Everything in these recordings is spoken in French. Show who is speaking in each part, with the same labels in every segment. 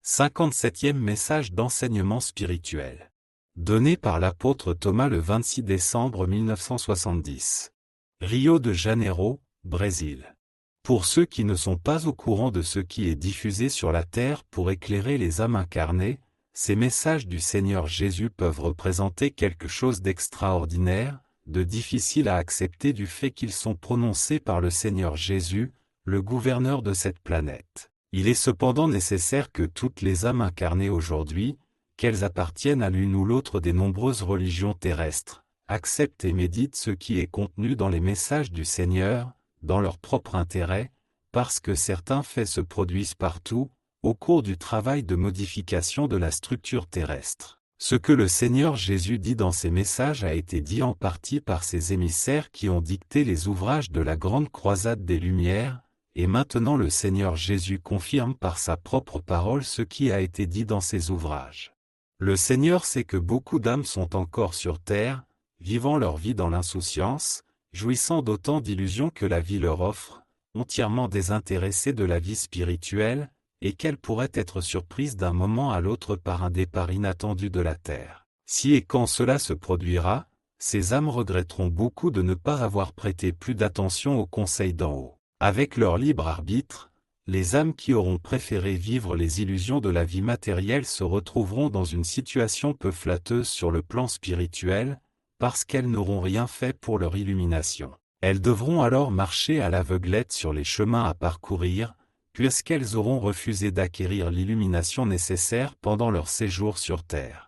Speaker 1: 57e message d'enseignement spirituel. Donné par l'apôtre Thomas le 26 décembre 1970. Rio de Janeiro, Brésil. Pour ceux qui ne sont pas au courant de ce qui est diffusé sur la terre pour éclairer les âmes incarnées, ces messages du Seigneur Jésus peuvent représenter quelque chose d'extraordinaire, de difficile à accepter du fait qu'ils sont prononcés par le Seigneur Jésus, le gouverneur de cette planète. Il est cependant nécessaire que toutes les âmes incarnées aujourd'hui, qu'elles appartiennent à l'une ou l'autre des nombreuses religions terrestres, acceptent et méditent ce qui est contenu dans les messages du Seigneur, dans leur propre intérêt, parce que certains faits se produisent partout, au cours du travail de modification de la structure terrestre. Ce que le Seigneur Jésus dit dans ces messages a été dit en partie par ses émissaires qui ont dicté les ouvrages de la grande croisade des Lumières, et maintenant le Seigneur Jésus confirme par sa propre parole ce qui a été dit dans ses ouvrages. Le Seigneur sait que beaucoup d'âmes sont encore sur terre, vivant leur vie dans l'insouciance, jouissant d'autant d'illusions que la vie leur offre, entièrement désintéressées de la vie spirituelle, et qu'elles pourraient être surprises d'un moment à l'autre par un départ inattendu de la terre. Si et quand cela se produira, ces âmes regretteront beaucoup de ne pas avoir prêté plus d'attention aux conseils d'en haut. Avec leur libre arbitre, les âmes qui auront préféré vivre les illusions de la vie matérielle se retrouveront dans une situation peu flatteuse sur le plan spirituel, parce qu'elles n'auront rien fait pour leur illumination. Elles devront alors marcher à l'aveuglette sur les chemins à parcourir, puisqu'elles auront refusé d'acquérir l'illumination nécessaire pendant leur séjour sur terre.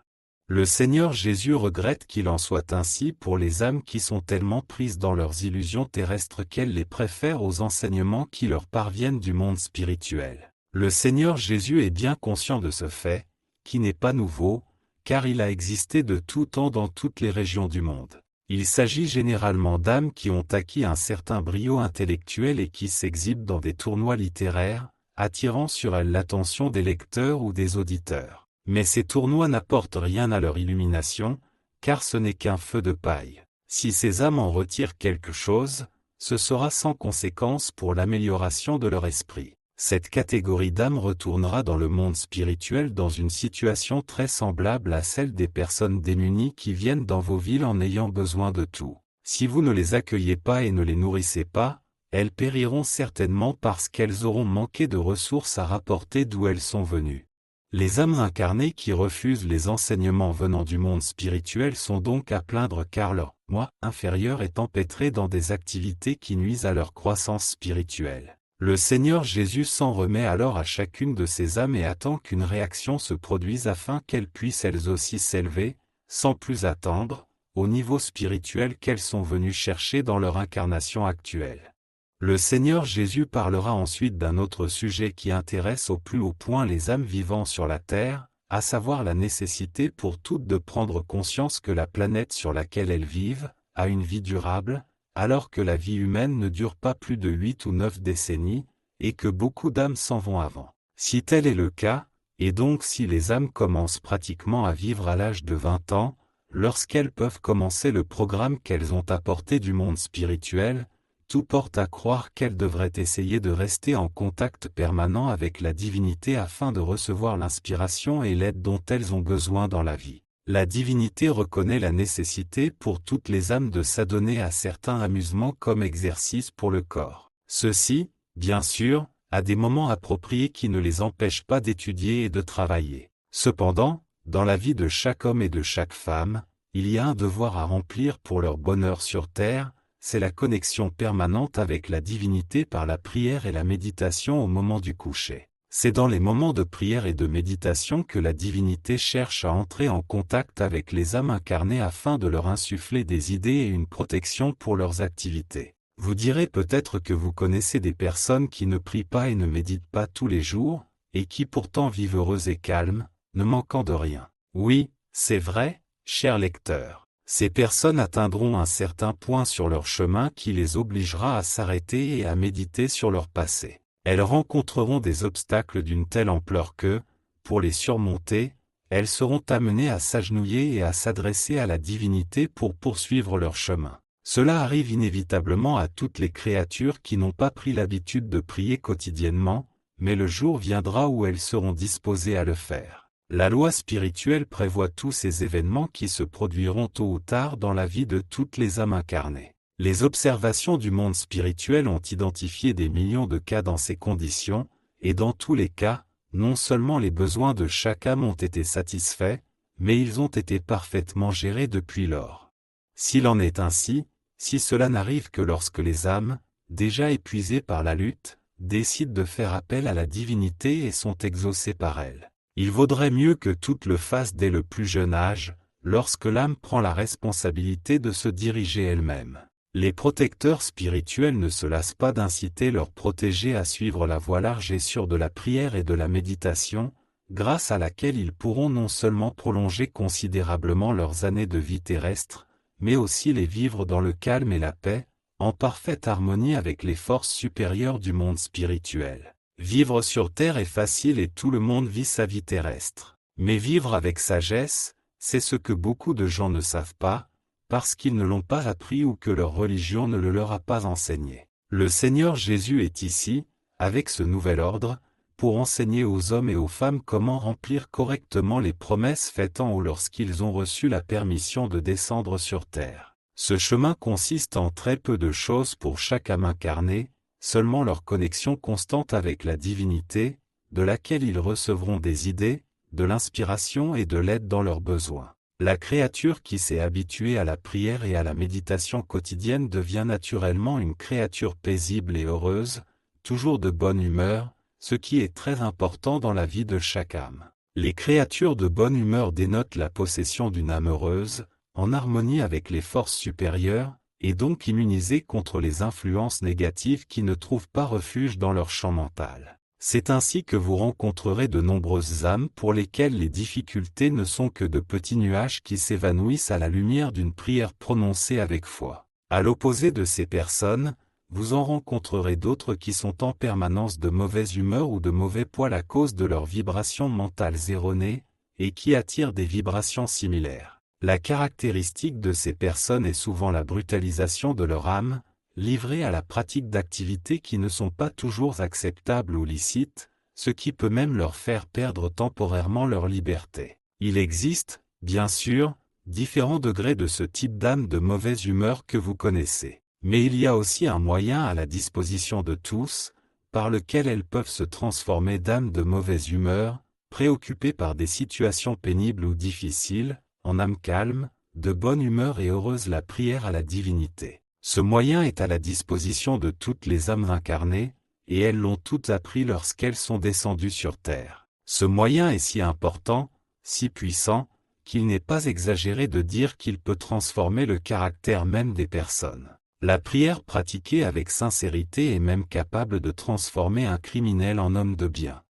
Speaker 1: Le Seigneur Jésus regrette qu'il en soit ainsi pour les âmes qui sont tellement prises dans leurs illusions terrestres qu'elles les préfèrent aux enseignements qui leur parviennent du monde spirituel. Le Seigneur Jésus est bien conscient de ce fait, qui n'est pas nouveau, car il a existé de tout temps dans toutes les régions du monde. Il s'agit généralement d'âmes qui ont acquis un certain brio intellectuel et qui s'exhibent dans des tournois littéraires, attirant sur elles l'attention des lecteurs ou des auditeurs. Mais ces tournois n'apportent rien à leur illumination, car ce n'est qu'un feu de paille. Si ces âmes en retirent quelque chose, ce sera sans conséquence pour l'amélioration de leur esprit. Cette catégorie d'âmes retournera dans le monde spirituel dans une situation très semblable à celle des personnes démunies qui viennent dans vos villes en ayant besoin de tout. Si vous ne les accueillez pas et ne les nourrissez pas, elles périront certainement parce qu'elles auront manqué de ressources à rapporter d'où elles sont venues. Les âmes incarnées qui refusent les enseignements venant du monde spirituel sont donc à plaindre car leur moi inférieur est empêtré dans des activités qui nuisent à leur croissance spirituelle. Le Seigneur Jésus s'en remet alors à chacune de ces âmes et attend qu'une réaction se produise afin qu'elles puissent elles aussi s'élever, sans plus attendre, au niveau spirituel qu'elles sont venues chercher dans leur incarnation actuelle. Le Seigneur Jésus parlera ensuite d'un autre sujet qui intéresse au plus haut point les âmes vivant sur la terre, à savoir la nécessité pour toutes de prendre conscience que la planète sur laquelle elles vivent a une vie durable, alors que la vie humaine ne dure pas plus de 8 ou 9 décennies, et que beaucoup d'âmes s'en vont avant. Si tel est le cas, et donc si les âmes commencent pratiquement à vivre à l'âge de 20 ans, lorsqu'elles peuvent commencer le programme qu'elles ont apporté du monde spirituel, tout porte à croire qu'elles devraient essayer de rester en contact permanent avec la divinité afin de recevoir l'inspiration et l'aide dont elles ont besoin dans la vie. La divinité reconnaît la nécessité pour toutes les âmes de s'adonner à certains amusements comme exercice pour le corps. Ceci, bien sûr, à des moments appropriés qui ne les empêchent pas d'étudier et de travailler. Cependant, dans la vie de chaque homme et de chaque femme, il y a un devoir à remplir pour leur bonheur sur terre, c'est la connexion permanente avec la divinité par la prière et la méditation au moment du coucher. C'est dans les moments de prière et de méditation que la divinité cherche à entrer en contact avec les âmes incarnées afin de leur insuffler des idées et une protection pour leurs activités. Vous direz peut-être que vous connaissez des personnes qui ne prient pas et ne méditent pas tous les jours, et qui pourtant vivent heureuses et calmes, ne manquant de rien. Oui, c'est vrai, cher lecteur. Ces personnes atteindront un certain point sur leur chemin qui les obligera à s'arrêter et à méditer sur leur passé. Elles rencontreront des obstacles d'une telle ampleur que, pour les surmonter, elles seront amenées à s'agenouiller et à s'adresser à la divinité pour poursuivre leur chemin. Cela arrive inévitablement à toutes les créatures qui n'ont pas pris l'habitude de prier quotidiennement, mais le jour viendra où elles seront disposées à le faire. La loi spirituelle prévoit tous ces événements qui se produiront tôt ou tard dans la vie de toutes les âmes incarnées. Les observations du monde spirituel ont identifié des millions de cas dans ces conditions, et dans tous les cas, non seulement les besoins de chaque âme ont été satisfaits, mais ils ont été parfaitement gérés depuis lors. S'il en est ainsi, si cela n'arrive que lorsque les âmes, déjà épuisées par la lutte, décident de faire appel à la divinité et sont exaucées par elle, il vaudrait mieux que toutes le fassent dès le plus jeune âge, lorsque l'âme prend la responsabilité de se diriger elle-même. Les protecteurs spirituels ne se lassent pas d'inciter leurs protégés à suivre la voie large et sûre de la prière et de la méditation, grâce à laquelle ils pourront non seulement prolonger considérablement leurs années de vie terrestre, mais aussi les vivre dans le calme et la paix, en parfaite harmonie avec les forces supérieures du monde spirituel. Vivre sur terre est facile et tout le monde vit sa vie terrestre. Mais vivre avec sagesse, c'est ce que beaucoup de gens ne savent pas, parce qu'ils ne l'ont pas appris ou que leur religion ne le leur a pas enseigné. Le Seigneur Jésus est ici, avec ce nouvel ordre, pour enseigner aux hommes et aux femmes comment remplir correctement les promesses faites en haut lorsqu'ils ont reçu la permission de descendre sur terre. Ce chemin consiste en très peu de choses pour chaque âme incarnée, seulement leur connexion constante avec la divinité, de laquelle ils recevront des idées, de l'inspiration et de l'aide dans leurs besoins. La créature qui s'est habituée à la prière et à la méditation quotidienne devient naturellement une créature paisible et heureuse, toujours de bonne humeur, ce qui est très important dans la vie de chaque âme. Les créatures de bonne humeur dénotent la possession d'une âme heureuse, en harmonie avec les forces supérieures, et donc immunisées contre les influences négatives qui ne trouvent pas refuge dans leur champ mental. C'est ainsi que vous rencontrerez de nombreuses âmes pour lesquelles les difficultés ne sont que de petits nuages qui s'évanouissent à la lumière d'une prière prononcée avec foi. À l'opposé de ces personnes, vous en rencontrerez d'autres qui sont en permanence de mauvaise humeur ou de mauvais poil à cause de leurs vibrations mentales erronées, et qui attirent des vibrations similaires. La caractéristique de ces personnes est souvent la brutalisation de leur âme, livrés à la pratique d'activités qui ne sont pas toujours acceptables ou licites, ce qui peut même leur faire perdre temporairement leur liberté. Il existe, bien sûr, différents degrés de ce type d'âme de mauvaise humeur que vous connaissez. Mais il y a aussi un moyen à la disposition de tous, par lequel elles peuvent se transformer d'âmes de mauvaise humeur, préoccupées par des situations pénibles ou difficiles, en âmes calmes, de bonne humeur et heureuses la prière à la divinité. Ce moyen est à la disposition de toutes les âmes incarnées, et elles l'ont toutes appris lorsqu'elles sont descendues sur terre. Ce moyen est si important, si puissant, qu'il n'est pas exagéré de dire qu'il peut transformer le caractère même des personnes. La prière pratiquée avec sincérité est même capable de transformer un criminel en homme de bien.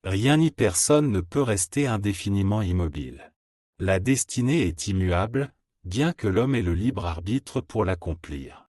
Speaker 1: Rien ni personne ne peut rester indéfiniment immobile. La destinée est immuable, bien que l'homme ait le libre arbitre pour l'accomplir.